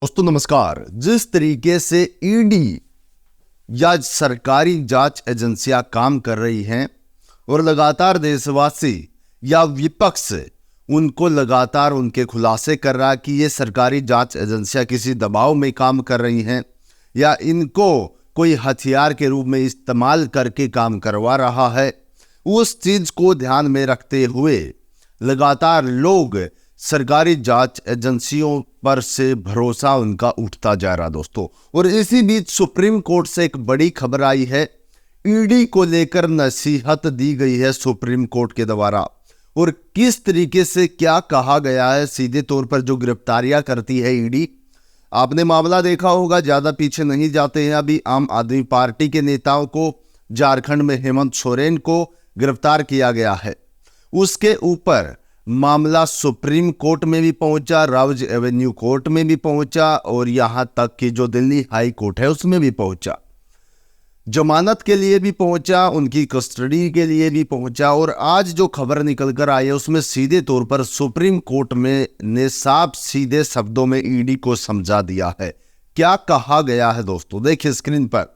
दोस्तों नमस्कार। जिस तरीके से ईडी या सरकारी जांच एजेंसियां काम कर रही हैं और लगातार देशवासी या विपक्ष उनको लगातार उनके खुलासे कर रहा है कि ये सरकारी जांच एजेंसियां किसी दबाव में काम कर रही हैं या इनको कोई हथियार के रूप में इस्तेमाल करके काम करवा रहा है, उस चीज को ध्यान में रखते हुए लगातार लोग सरकारी जांच एजेंसियों पर से भरोसा उनका उठता जा रहा दोस्तों। और इसी बीच सुप्रीम कोर्ट से एक बड़ी खबर आई है। ईडी को लेकर नसीहत दी गई है सुप्रीम कोर्ट के द्वारा, और किस तरीके से क्या कहा गया है। सीधे तौर पर जो गिरफ्तारियां करती है ईडी, आपने मामला देखा होगा, ज्यादा पीछे नहीं जाते हैं। अभी आम आदमी पार्टी के नेताओं को झारखंड में हेमंत सोरेन को गिरफ्तार किया गया है। उसके ऊपर मामला सुप्रीम कोर्ट में भी पहुंचा, राउज एवेन्यू कोर्ट में भी पहुंचा और यहां तक कि जो दिल्ली हाई कोर्ट है उसमें भी पहुंचा, जमानत के लिए भी पहुंचा, उनकी कस्टडी के लिए भी पहुंचा। और आज जो खबर निकल कर आई है उसमें सीधे तौर पर सुप्रीम कोर्ट में ने साफ सीधे शब्दों में ईडी को समझा दिया है। क्या कहा गया है दोस्तों, देखिए स्क्रीन पर।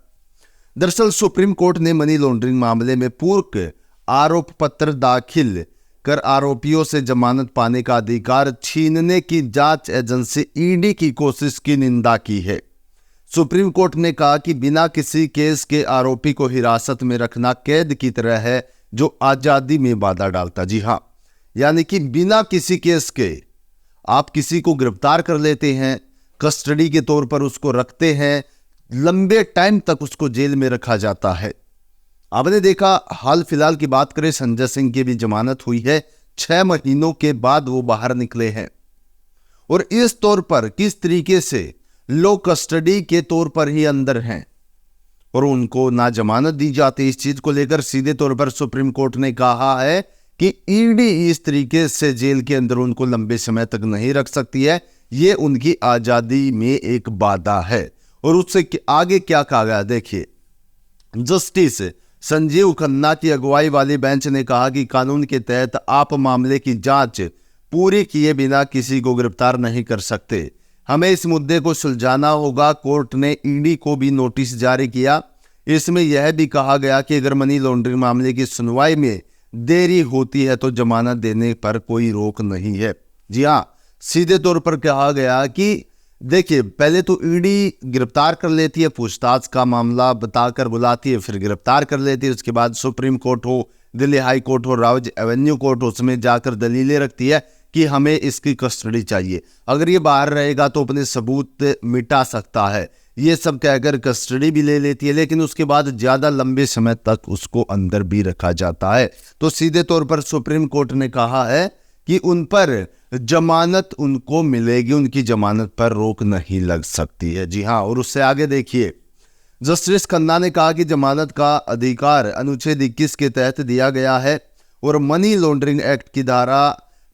दरअसल सुप्रीम कोर्ट ने मनी लॉन्ड्रिंग मामले में पूर्व आरोप पत्र दाखिल कर आरोपियों से जमानत पाने का अधिकार छीनने की जांच एजेंसी ईडी की कोशिश की निंदा की है। सुप्रीम कोर्ट ने कहा कि बिना किसी केस के आरोपी को हिरासत में रखना कैद की तरह है जो आजादी में बाधा डालता। जी हां, यानी कि बिना किसी केस के आप किसी को गिरफ्तार कर लेते हैं, कस्टडी के तौर पर उसको रखते हैं, लंबे टाइम तक उसको जेल में रखा जाता है। आपने देखा, हाल फिलहाल की बात करें, संजय सिंह की भी जमानत हुई है, 6 महीनों के बाद वो बाहर निकले हैं। और इस तौर पर किस तरीके से लोग कस्टडी के तौर पर ही अंदर हैं और उनको ना जमानत दी जाती। इस चीज को लेकर सीधे तौर पर सुप्रीम कोर्ट ने कहा है कि ईडी इस तरीके से जेल के अंदर उनको लंबे समय तक नहीं रख सकती है, ये उनकी आजादी में एक बाधा है। और उससे आगे क्या कहा गया, देखिए। जस्टिस संजीव खन्ना की अगुवाई वाली बेंच ने कहा कि कानून के तहत आप मामले की जांच पूरी किए बिना किसी को गिरफ्तार नहीं कर सकते। हमें इस मुद्दे को सुलझाना होगा। कोर्ट ने ईडी को भी नोटिस जारी किया। इसमें यह भी कहा गया कि अगर मनी लॉन्ड्रिंग मामले की सुनवाई में देरी होती है तो जमानत देने पर कोई रोक नहीं है। जी हाँ, सीधे तौर पर कहा गया कि देखिए, पहले तो ईडी गिरफ्तार कर लेती है, पूछताछ का मामला बताकर बुलाती है, फिर गिरफ्तार कर लेती है। उसके बाद सुप्रीम कोर्ट हो, दिल्ली हाई कोर्ट हो, राउज एवेन्यू कोर्ट हो, उसमें जाकर दलीलें रखती है कि हमें इसकी कस्टडी चाहिए। अगर ये बाहर रहेगा तो अपने सबूत मिटा सकता है, ये सब कहकर कस्टडी भी ले लेती है, लेकिन उसके बाद ज्यादा लंबे समय तक उसको अंदर भी रखा जाता है। तो सीधे तौर पर सुप्रीम कोर्ट ने कहा है कि उन पर जमानत उनको मिलेगी, उनकी जमानत पर रोक नहीं लग सकती है। जी हां, और उससे आगे देखिए, जस्टिस खन्ना ने कहा कि जमानत का अधिकार अनुच्छेद 21 के तहत दिया गया है और मनी लॉन्ड्रिंग एक्ट की धारा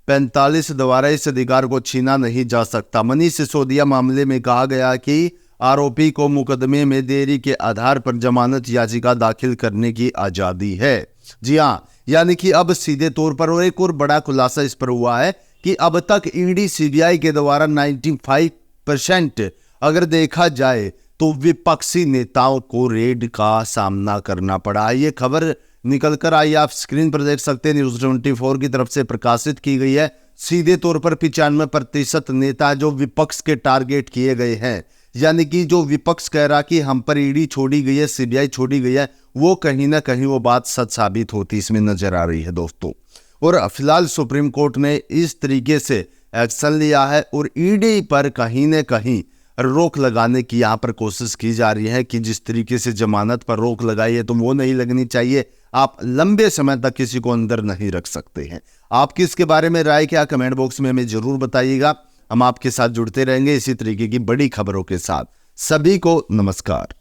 45 द्वारा इस अधिकार को छीना नहीं जा सकता। मनी सिसोदिया मामले में कहा गया कि आरोपी को मुकदमे में देरी के आधार पर जमानत याचिका दाखिल करने की आजादी है। जी हां, यानी कि अब सीधे तौर पर, और एक और बड़ा खुलासा इस पर हुआ है कि अब तक ईडी सीबीआई के द्वारा 95% अगर देखा जाए तो विपक्षी नेताओं को रेड का सामना करना पड़ा। ये खबर निकल कर आई, आप स्क्रीन पर देख सकते हैं, न्यूज़ 24 की तरफ से प्रकाशित की गई है। सीधे तौर पर 95% नेता जो विपक्ष के टारगेट किए गए हैं, यानी कि जो विपक्ष कह रहा कि हम पर ईडी छोड़ी गई है, सीबीआई छोड़ी गई है, वो कहीं ना कहीं वो बात सच साबित होती इसमें नजर आ रही है दोस्तों। और फिलहाल सुप्रीम कोर्ट ने इस तरीके से एक्शन लिया है और ईडी पर कहीं ना कहीं रोक लगाने की यहाँ पर कोशिश की जा रही है कि जिस तरीके से जमानत पर रोक लगाई है तो वो नहीं लगनी चाहिए। आप लंबे समय तक किसी को अंदर नहीं रख सकते हैं। आपकी इसके बारे में राय क्या, कमेंट बॉक्स में हमें जरूर बताइएगा। हम आपके साथ जुड़ते रहेंगे इसी तरीके की बड़ी खबरों के साथ। सभी को नमस्कार।